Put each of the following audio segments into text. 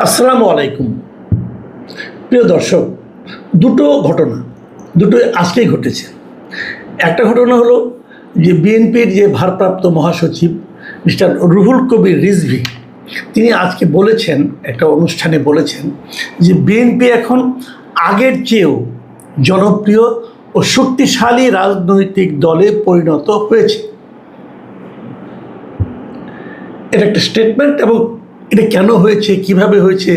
আসসালামু আলাইকুম। প্রিয় দর্শক, দুটোই আজকেই ঘটেছে। একটা ঘটনা হলো যে বিএনপির যে ভারপ্রাপ্ত মহাসচিব মিস্টার রুহুল কবির রিজভী তিনি আজকে বলেছেন, একটা অনুষ্ঠানে বলেছেন যে বিএনপি এখন আগের চেয়েও জনপ্রিয় ও শক্তিশালী রাজনৈতিক দলে পরিণত হয়েছে। এটা একটা স্টেটমেন্ট, এবং এটা কেন হয়েছে, কিভাবে হয়েছে,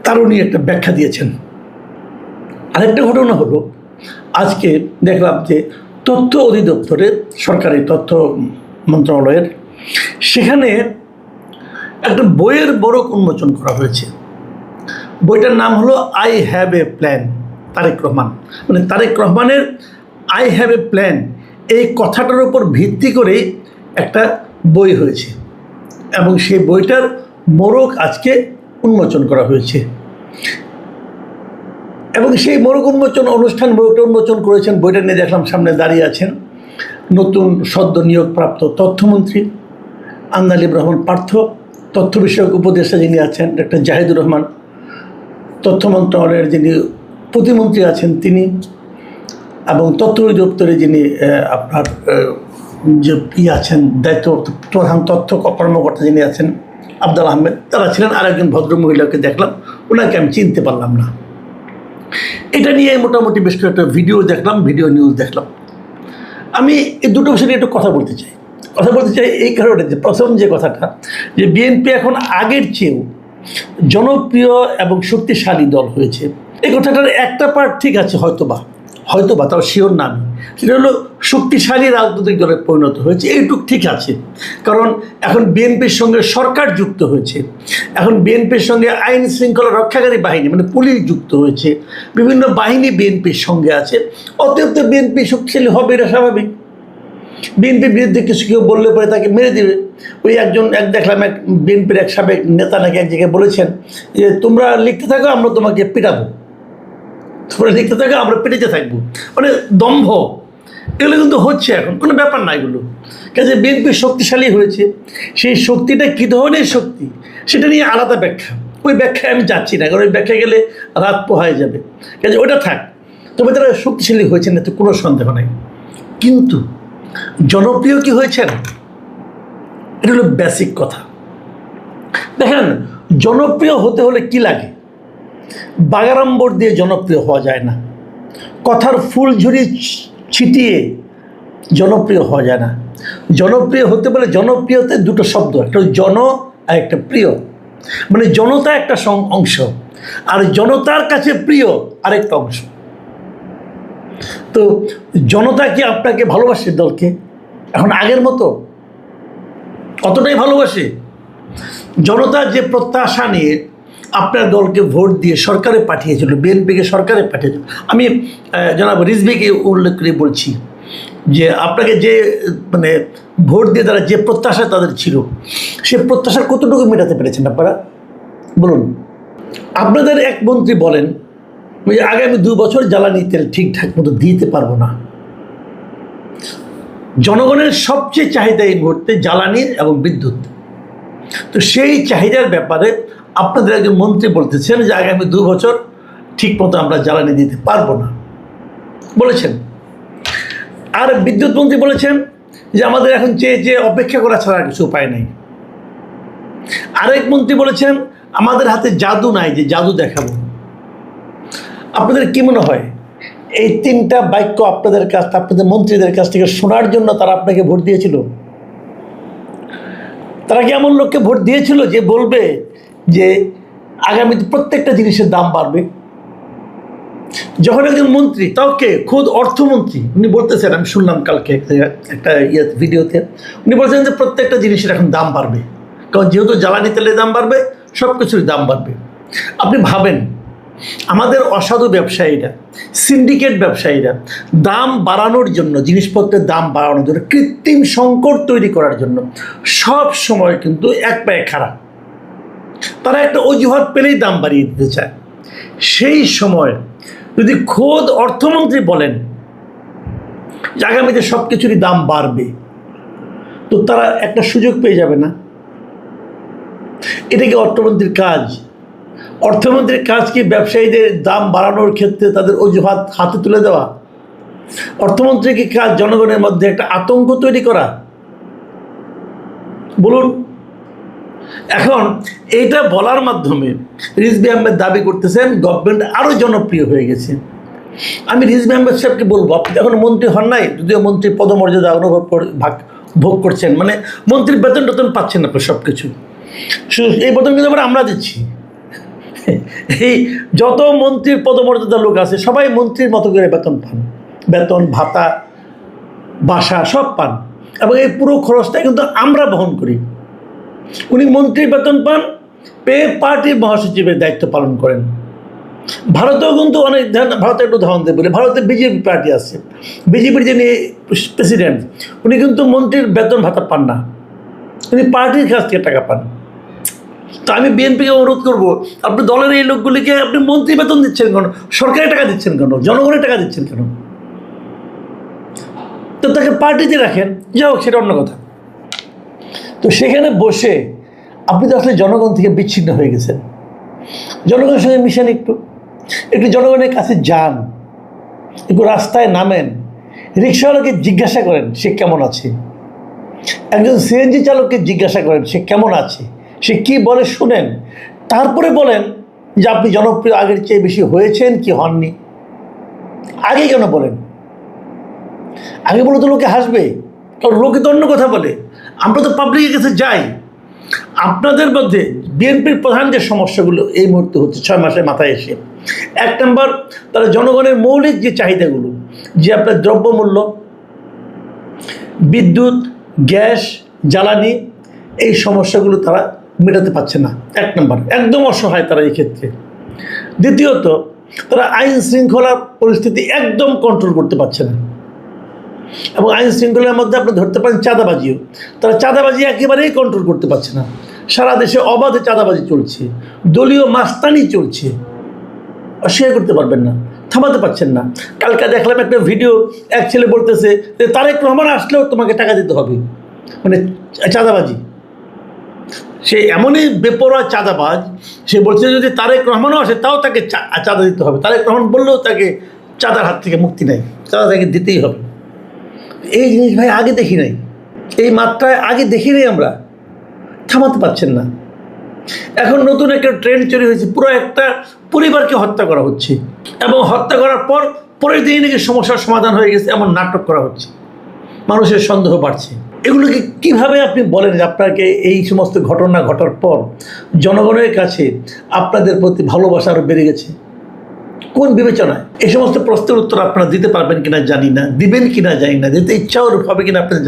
তার উনি একটা ব্যাখ্যা দিয়েছেন। আরেকটা ঘটনা হলো, আজকে দেখলাম যে তথ্য অধিদপ্তরের, সরকারি তথ্য মন্ত্রণালয়ের, সেখানে একটা বইয়ের বড় উন্মোচন করা হয়েছে। বইটার নাম হলো I have a plan, Tarique Rahman. মানে তারেক রহমানের আই হ্যাভ এ প্ল্যান, এই কথাটার উপর ভিত্তি করেই একটা বই হয়েছে, এবং সেই বইটার মোড়ক আজকে উন্মোচন করা হয়েছে। এবং সেই মোড়ক উন্মোচন অনুষ্ঠান, বইটা উন্মোচন করেছেন, বইটা নিয়ে দেখলাম সামনে দাঁড়িয়ে আছেন নতুন সদ্য নিয়োগপ্রাপ্ত তথ্যমন্ত্রী আন্দালিব রহমান পার্থ, তথ্য বিষয়ক উপদেষ্টা যিনি আছেন ডক্টর জাহিদুর রহমান, তথ্য মন্ত্রণালয়ের যিনি প্রতিমন্ত্রী আছেন তিনি, এবং তথ্য অধিদপ্তরে যিনি আপনার যে আছেন দায়িত্ব প্রধান তথ্য কর্মকর্তা যিনি আছেন আবদুল আহমেদ, তারা ছিলেন। আর একজন ভদ্রমহিলাকে দেখলাম, ওনাকে আমি চিনতে পারলাম না। এটা নিয়ে মোটামুটি বেশ একটা ভিডিও দেখলাম, ভিডিও নিউজ দেখলাম। আমি এই দুটো বিষয় নিয়ে একটু কথা বলতে চাই এই কারণে যে প্রথম যে কথাটা, যে বিএনপি এখন আগের চেয়েও জনপ্রিয় এবং শক্তিশালী দল হয়েছে, এই কথাটার একটা পার্ট ঠিক আছে, হয়তোবা তাও শিওর না আমি, সেটা হলো শক্তিশালী রাজনৈতিক দলে পরিণত হয়েছে, এইটুক ঠিক আছে। কারণ এখন বিএনপির সঙ্গে সরকার যুক্ত হয়েছে, এখন বিএনপির সঙ্গে আইন শৃঙ্খলা রক্ষাকারী বাহিনী মানে পুলিশ যুক্ত হয়েছে, বিভিন্ন বাহিনী বিএনপির সঙ্গে আছে, অতএব তো বিএনপি শক্তিশালী হবে, এটা স্বাভাবিক। বিএনপির বিরুদ্ধে কিছু কেউ বললে পরে তাকে মেরে দেবে। ওই দেখলাম এক বিএনপির এক সাবেক নেতা নাকি এক জায়গায় বলেছেন যে তোমরা লিখতে থাকো, আমরা তোমাকে পিটাবো, তোমরা লিখতে থাকো, আমরা পেটেতে থাকবো, মানে দম্ভ। এগুলো কিন্তু হচ্ছে, এখন কোনো ব্যাপার না এগুলো। কাজে বিএনপি শক্তিশালী হয়েছে, সেই শক্তিটা কী ধরনের শক্তি সেটা নিয়ে আলাদা ব্যাখ্যা, ওই ব্যাখ্যায় আমি যাচ্ছি না, কারণ ওই ব্যাখ্যায় গেলে রাত পোহায় যাবে। কাজে ওটা থাক, তবে তারা শক্তিশালী হয়েছেন এতে কোনো সন্দেহ নাই। কিন্তু জনপ্রিয় কি হয়েছেন, এটা হলো বেসিক কথা। দেখেন, জনপ্রিয় হতে হলে কি লাগে? বাগাড়ম্বর দিয়ে জনপ্রিয় হওয়া যায় না, কথার ফুলঝুরি ছিটিয়ে জনপ্রিয় হওয়া যায় না। জনপ্রিয় হতে বলে জনপ্রিয়তে দুটো শব্দ, একটা জন আর একটা প্রিয়। মানে জনতা একটা অংশ, আর জনতার কাছে প্রিয় আরেকটা অংশ। তো জনতা কি আপনাকে ভালোবাসে দলকে এখন আগের মতো? কতটাই ভালোবাসে? জনতা যে প্রত্যাশা নিয়ে আপনার দলকে ভোট দিয়ে সরকারে পাঠিয়েছিল, বিএনপিকে সরকারে পাঠিয়েছিল, আমি জনাব রিজভীকে উল্লেখ করে বলছি যে আপনাকে যে মানে ভোট দিয়ে তারা যে প্রত্যাশা তাদের ছিল, সে প্রত্যাশার কতটুকু মেটাতে পেরেছেন আপনারা বলুন? আপনাদের এক মন্ত্রী বলেন যে আগামী 2 বছর জ্বালানি তেল ঠিকঠাক মতো দিতে পারবো না। জনগণের সবচেয়ে চাহিদা এই মুহূর্তে জ্বালানি এবং বিদ্যুৎ। তো সেই চাহিদার ব্যাপারে আপনাদের একজন মন্ত্রী বলতেছেন যে আগামী 2 বছর ঠিক মতো আমরা জ্বালানি দিতে পারবো না বলেছেন। আর বিদ্যুৎ মন্ত্রী বলেছেন যে আমাদের এখন চেয়ে অপেক্ষা করা ছাড়া কিছু উপায় নেই। আরেক মন্ত্রী বলেছেন আমাদের হাতে জাদু নাই যে জাদু দেখাবো। আপনাদের কি মনে হয় এই 3টা বাক্য আপনাদের মন্ত্রীদের কাছ থেকে শোনার জন্য তারা আপনাকে ভোট দিয়েছিল? তারা কি এমন লোককে ভোট দিয়েছিল যে বলবে যে আগামীতে প্রত্যেকটা জিনিসের দাম বাড়বে? যখন একজন মন্ত্রী, তাও কে, খোদ অর্থমন্ত্রী, উনি বলতেছেন, আমি শুনলাম কালকে একটা ভিডিওতে, উনি বলছেন যে প্রত্যেকটা জিনিসের এখন দাম বাড়বে, কারণ যেহেতু জ্বালানি তেলের দাম বাড়বে, সব কিছুর দাম বাড়বে। আপনি ভাবেন, আমাদের অসাধু ব্যবসায়ীরা, সিন্ডিকেট ব্যবসায়ীরা দাম বাড়ানোর জন্য, জিনিসপত্রের দাম বাড়ানোর জন্য, কৃত্রিম সংকট তৈরি করার জন্য সব সময় কিন্তু এক পায়ে খাড়া। তারা একটা অজুহাত পেলেই দাম বাড়িয়ে দিতে চায়। সেই সময় যদি খোদ অর্থমন্ত্রী বলেন যে আগামীতে সব কিছুরই দাম বাড়বে, তো তারা একটা সুযোগ পেয়ে যাবে না? এটা কি অর্থমন্ত্রীর কাজ? অর্থমন্ত্রীর কাজ কি ব্যবসায়ীদের দাম বাড়ানোর ক্ষেত্রে তাদের অজুহাত হাতে তুলে দেওয়া? অর্থমন্ত্রীর কি কাজ জনগণের মধ্যে একটা আতঙ্ক তৈরি করা? বলুন। এখন এইটা বলার মাধ্যমে রিজভী আহমেদ দাবি করতেছেন গভর্নমেন্ট আরও জনপ্রিয় হয়ে গেছে। আমি রিজভী আহমেদ সাহেবকে বলবো, আপনি এখন মন্ত্রী হন নাই, যদিও মন্ত্রী পদমর্যাদা ভোগ করছেন, মানে মন্ত্রীর বেতন টেতন পাচ্ছেন আপনি সব কিছু, এই বেতন কিন্তু আমরা দিচ্ছি। এই যত মন্ত্রীর পদমর্যাদার লোক আছে সবাই মন্ত্রীর মতো করে বেতন পান, বেতন ভাতা বাসা সব পান, এবং এই পুরো খরচটা কিন্তু আমরা বহন করি। উনি মন্ত্রীর বেতন পান, পেয়ে পার্টির মহাসচিবের দায়িত্ব পালন করেন। ভারতেও কিন্তু অনেক, ভারতে একটু উদাহরণ দেবে বলে, ভারতে বিজেপি পার্টি আছে, বিজেপির যিনি প্রেসিডেন্ট উনি কিন্তু মন্ত্রীর বেতন ভাতা পান না, উনি পার্টির কাছ থেকে টাকা পান। তো আমি বিএনপিকে অনুরোধ করবো, আপনি দলের এই লোকগুলিকে আপনি মন্ত্রী বেতন দিচ্ছেন কেন, সরকারি টাকা দিচ্ছেন কেন, জনগণের টাকা দিচ্ছেন কেন? তো তাকে পার্টিতে রাখেন, যাই হোক সেটা অন্য কথা। তো সেখানে বসে আপনি তো আসলে জনগণ থেকে বিচ্ছিন্ন হয়ে গেছেন। জনগণের সঙ্গে মিশেন, একটু জনগণের কাছে যান, একটু রাস্তায় নামেন, রিক্সাওয়ালাকে জিজ্ঞাসা করেন সে কেমন আছে, একজন সিএনজি চালককে জিজ্ঞাসা করেন সে কেমন আছে, সে কি বলে শুনেন, তারপরে বলেন যে আপনি জনপ্রিয় আগের চেয়ে বেশি হয়েছেন কি হননি। আগে কেন বলেন? আগে বলে তো লোকে হাসবে, কারণ লোকে তো অন্য কথা বলে। আমরা তো পাবলিকের কাছে যাই। আপনাদের মধ্যে বিএনপির প্রধান যে সমস্যাগুলো এই মুহূর্তে হচ্ছে 6 মাসের মাথায় এসে, 1 নম্বর, তারা জনগণের মৌলিক যে চাহিদাগুলো, যে আপনার দ্রব্যমূল্য, বিদ্যুৎ, গ্যাস, জ্বালানি, এই সমস্যাগুলো তারা মেটাতে পারছে না। 1 নম্বর, একদম অসহায় তারা এই ক্ষেত্রে। দ্বিতীয়ত, তারা আইন শৃঙ্খলার পরিস্থিতি একদম কন্ট্রোল করতে পারছে না, এবং আইন শৃঙ্খলার মধ্যে আপনি ধরতে পারেন চাঁদাবাজিও, তারা চাঁদাবাজি একেবারেই কন্ট্রোল করতে পারছে না। সারা দেশে অবাধে চাঁদাবাজি চলছে, দলীয় মাস্তানি চলছে, অস্বীকার করতে পারবেন না, থামাতে পারছেন না। কালকে দেখলাম একটা ভিডিও, এক ছেলে বলতেছে যে তারেক রহমান আসলেও তোমাকে টাকা দিতে হবে, মানে চাঁদাবাজি। সে এমনই বেপরোয়া চাঁদাবাজ, সে বলছে যদি তারেক রহমানও আসে তাও তাকে চাঁদা দিতে হবে, তারেক রহমান বললেও তাকে চাঁদার হাত থেকে মুক্তি নেই, চাঁদা তাকে দিতেই হবে। এই জিনিস ভাই আগে দেখি নাই, এই মাত্রায় আগে দেখি নাই আমরা, থামাতে পারছেন না। এখন নতুন একটা ট্রেন্ড তৈরি হয়েছে, পুরো একটা পরিবারকে হত্যা করা হচ্ছে, এবং হত্যা করার পর পরের দিনই নাকি সমস্যার সমাধান হয়ে গেছে এমন নাটক করা হচ্ছে, মানুষের সন্দেহ বাড়ছে। এগুলোকে কিভাবে আপনি বলেন যে আপনাকে এই সমস্ত ঘটনা ঘটার পর জনগণের কাছে আপনাদের প্রতি ভালোবাসা আরও বেড়ে গেছে? কোন বিবেচনায়? এই সমস্ত প্রশ্নের উত্তর আপনারা দিতে পারবেন কিনা জানি না, দিবেন কিনা জানি না, দিতে ইচ্ছাও হবে কিনা আপনাদের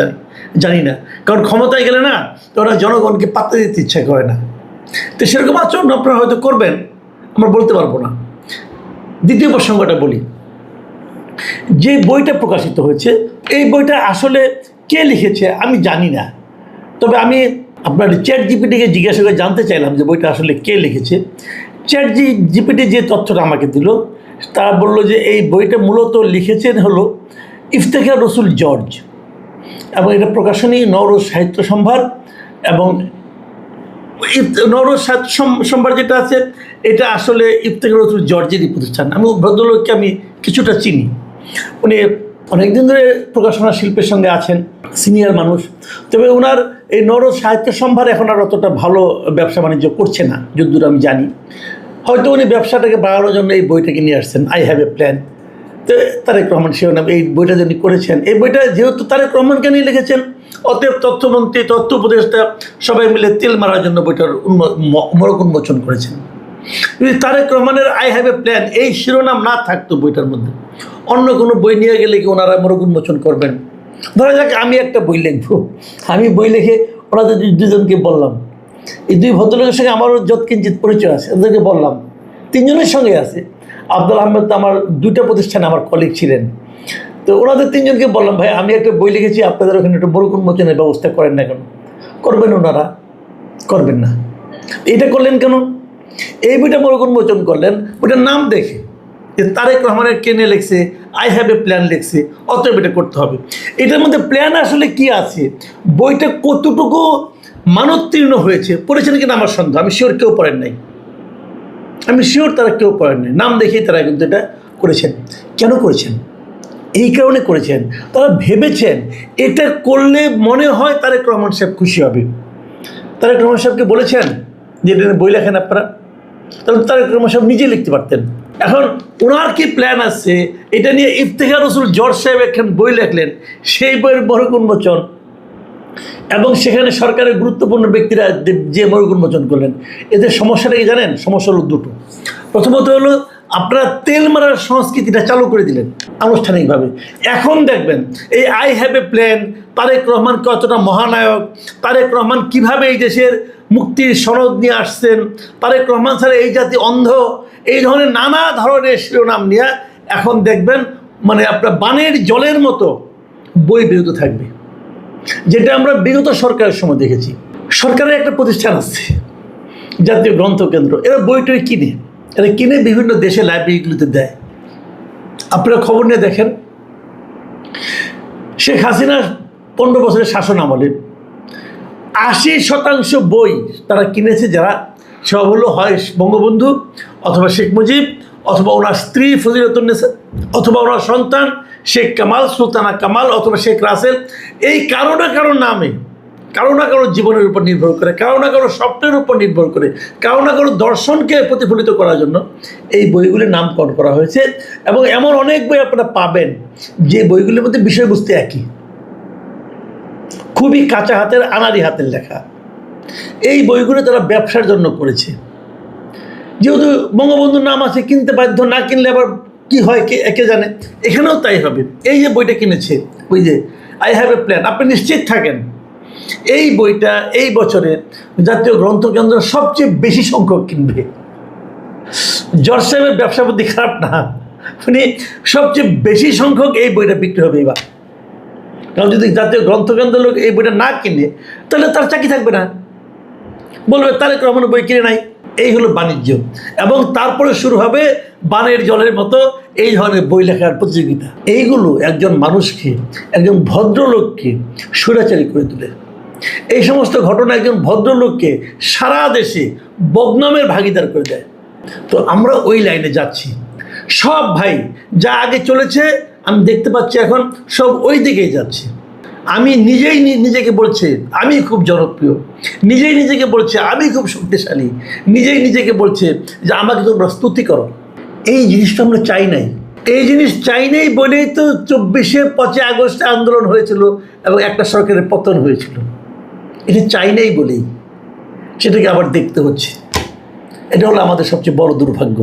জানি না, কারণ ক্ষমতায় গেলে না তো ওরা জনগণকে পাত্তা দিতে ইচ্ছা করে না। তো সেরকম আচরণ আপনারা হয়তো করবেন, আমরা বলতে পারবো না। দ্বিতীয় প্রসঙ্গটা বলি, যে বইটা প্রকাশিত হয়েছে এই বইটা আসলে কে লিখেছে আমি জানি না, তবে আমি আপনার চ্যাট জিপিটিকে জিজ্ঞাসা করে জানতে চাইলাম যে বইটা আসলে কে লিখেছে। চ্যাট জিপিটি যে তথ্যটা আমাকে দিল, তারা বললো যে এই বইটা মূলত লিখেছেন হলো ইফতেখার রসুল জর্জ, এবং এটা প্রকাশনী নওরোজ সাহিত্য সম্ভার, এবং নওরোজ সাহিত্য সম্ভার যেটা আছে এটা আসলে ইফতেখার রসুল জর্জেরই প্রতিষ্ঠান। আমি ভদ্রলোককে আমি কিছুটা চিনি, উনি অনেকদিন ধরে প্রকাশনা শিল্পের সঙ্গে আছেন, সিনিয়র মানুষ। তবে ওনার এই নওরোজ সাহিত্য সম্ভার এখন আর অতটা ভালো ব্যবসা বাণিজ্য করছে না যদ্দূর আমি জানি। হয়তো উনি ব্যবসাটাকে বাড়ানোর জন্য এই বইটাকে নিয়ে আসছেন, আই হ্যাভ এ প্ল্যান। তো তারেক রহমান শিরোনাম এই বইটা যিনি করেছেন, এই বইটা যেহেতু তারেক রহমানকে নিয়ে লিখেছেন, অতএব তথ্যমন্ত্রী, তথ্য উপদেষ্টা সবাই মিলে তেল মারার জন্য বইটার মোড়ক উন্মোচন করেছেন। যদি তারেক রহমানের আই হ্যাভ এ প্ল্যান এই শিরোনাম না থাকতো বইটার মধ্যে, অন্য কোনো বই নিয়ে গেলে কি ওনারা মোড়ক উন্মোচন করবেন? ধরা যাক আমি একটা বই লিখবো, আমি বই লিখে ওনাদের 2জনকে বললাম, এই 2 ভদ্রলোকের সঙ্গে আমারও যৎকিঞ্চিত পরিচয় আছে, ওদেরকে বললাম, 3 জনের সঙ্গে আছে। আব্দুল আহমেদ তো আমার 2টা প্রতিষ্ঠানে আমার কলিগ ছিলেন। তো ওনাদের 3 জনকে বললাম, ভাই আমি একটা বই লিখেছি, আপনাদের ওখানে একটু মোড়ক উন্মোচনের ব্যবস্থা করেন না কেন? করবেন ওনারা? করবেন না। এটা করলেন কেন? এই বইটা মোড়ক উন্মোচন করলেন বইটার নাম দেখে যে তারেক রহমানের কেনে লিখছে, আই হ্যাভ এ প্ল্যান লিখছে, অতএব এটা করতে হবে। এটার মধ্যে প্ল্যান আসলে কি আছে, বইটা কতটুকু মানোত্তীর্ণ হয়েছে, পড়েছেন কিনা আমার সন্দেহ, আমি শিওর কেউ পড়েন নাই। আমি শিওর তারা কেউ পড়েননি, নাম দেখেই তারা কিন্তু এটা করেছেন। কেন করেছেন? এই কারণে করেছেন, তারা ভেবেছেন এটা করলে মনে হয় তারেক রহমান সাহেব খুশি হবে। তারেক রহমান সাহেবকে বলেছেন যে এটা বই লেখেন আপনারা, তাহলে তারেক রহমান সাহেব নিজে লিখতে পারতেন। এখন ওনার কি প্ল্যান আছে এটা নিয়ে? ইফতেখার রসুল জর্জ সাহেব একখান বই লেখলেন, সেই বইয়ের মরক উন্মোচন, এবং সেখানে সরকারের গুরুত্বপূর্ণ ব্যক্তিরা যে মরক উন্মোচন করলেন। এদের সমস্যাটা কি জানেন? সমস্যা হলো দুটো। প্রথমত হলো আপনারা তেল মারার সংস্কৃতিটা চালু করে দিলেন আনুষ্ঠানিকভাবে। এখন দেখবেন এই I have a plan, Tarique Rahman কতটা মহানায়ক, তারেক রহমান কিভাবে এই দেশের মুক্তির সনদ নিয়ে আসছেন, তারেক রহমান ছাড়া এই জাতি অন্ধ, এই ধরনের নানা ধরনের শিরোনাম নিয়ে এখন দেখবেন মানে আপনার বানের জলের মতো বই বিরত থাকবে, যেটা আমরা বিগত সরকারের সময় দেখেছি। সরকারের একটা প্রতিষ্ঠান আছে জাতীয় গ্রন্থ কেন্দ্র, এরা বইটই কিনে, এরা কিনে বিভিন্ন দেশে লাইব্রেরিগুলোতে দেয়। আপনারা খবর নিয়ে দেখেন, শেখ হাসিনার 15 বছরের শাসন আমলে 80% বই তারা কিনেছে যারা, সব হলো হয় বঙ্গবন্ধু অথবা শেখ মুজিব অথবা ওনার স্ত্রী ফজিলাতুন্নেসা অথবা ওনার সন্তান শেখ কামাল, সুলতানা কামাল অথবা শেখ রাসেল। এই কারো না কারো নামে, কারো না কারো জীবনের উপর নির্ভর করে, কারো না কারো স্বপ্নের উপর নির্ভর করে, কারো না কারো দর্শনকে প্রতিফলিত করার জন্য এই বইগুলির নামকরণ করা হয়েছে। এবং এমন অনেক বই আপনারা পাবেন যে বইগুলির মধ্যে বিষয়বস্তু একই, খুবই কাঁচা হাতের আনাড়ি হাতের লেখা। এই বইগুলো তারা ব্যবসার জন্য করেছে। যেহেতু বঙ্গবন্ধুর নাম আছে, কিনতে বাধ্য, না কিনলে আবার কি হয় কে জানে। এখানেও তাই হবে। এই যে বইটা কিনেছে, ওই যে আই হ্যাভ এ প্ল্যান, আপনি নিশ্চিত থাকেন এই বইটা এই বছরে জাতীয় গ্রন্থ কেন্দ্র সবচেয়ে বেশি সংখ্যক কিনবে। জর্জ সাহেবের ব্যবসা বুদ্ধি খারাপ না, মানে সবচেয়ে বেশি সংখ্যক এই বইটা বিক্রি হবে এবার। কারণ যদি জাতীয় গ্রন্থকেন্দ্র লোক এই বইটা না কিনে তাহলে তার চাকরি থাকবে না, বলবে তারেক রহমানের বই কিনে নাই। এই হলো বাণিজ্য। এবং তারপরে শুরু হবে বানের জলের মতো এই ধরনের বই লেখার প্রতিযোগিতা। এইগুলো একজন মানুষকে, একজন ভদ্রলোককে স্বৈরাচারী করে তোলে। এই সমস্ত ঘটনা একজন ভদ্রলোককে সারা দেশে বদনামের ভাগিদার করে দেয়। তো আমরা ওই লাইনে যাচ্ছি। সব ভাই যা আগে চলেছে আমি দেখতে পাচ্ছি এখন সব ওই দিকেই যাচ্ছে। আমি নিজেই নিজেকে বলছে আমি খুব জনপ্রিয়, নিজেই নিজেকে বলছে আমি খুব শক্তিশালী, নিজেই নিজেকে বলছে যে আমাকে তোমরা স্তুতি করো। এই জিনিসটা আমরা চাই নাই। এই জিনিস চাই নাই বলেই তো 24 আগস্টে আন্দোলন হয়েছিল এবং একটা সরকারের পতন হয়েছিল। এটা চাই নাই বলেই সেটাকে আবার দেখতে হচ্ছে। এটা হলো আমাদের সবচেয়ে বড় দুর্ভাগ্য।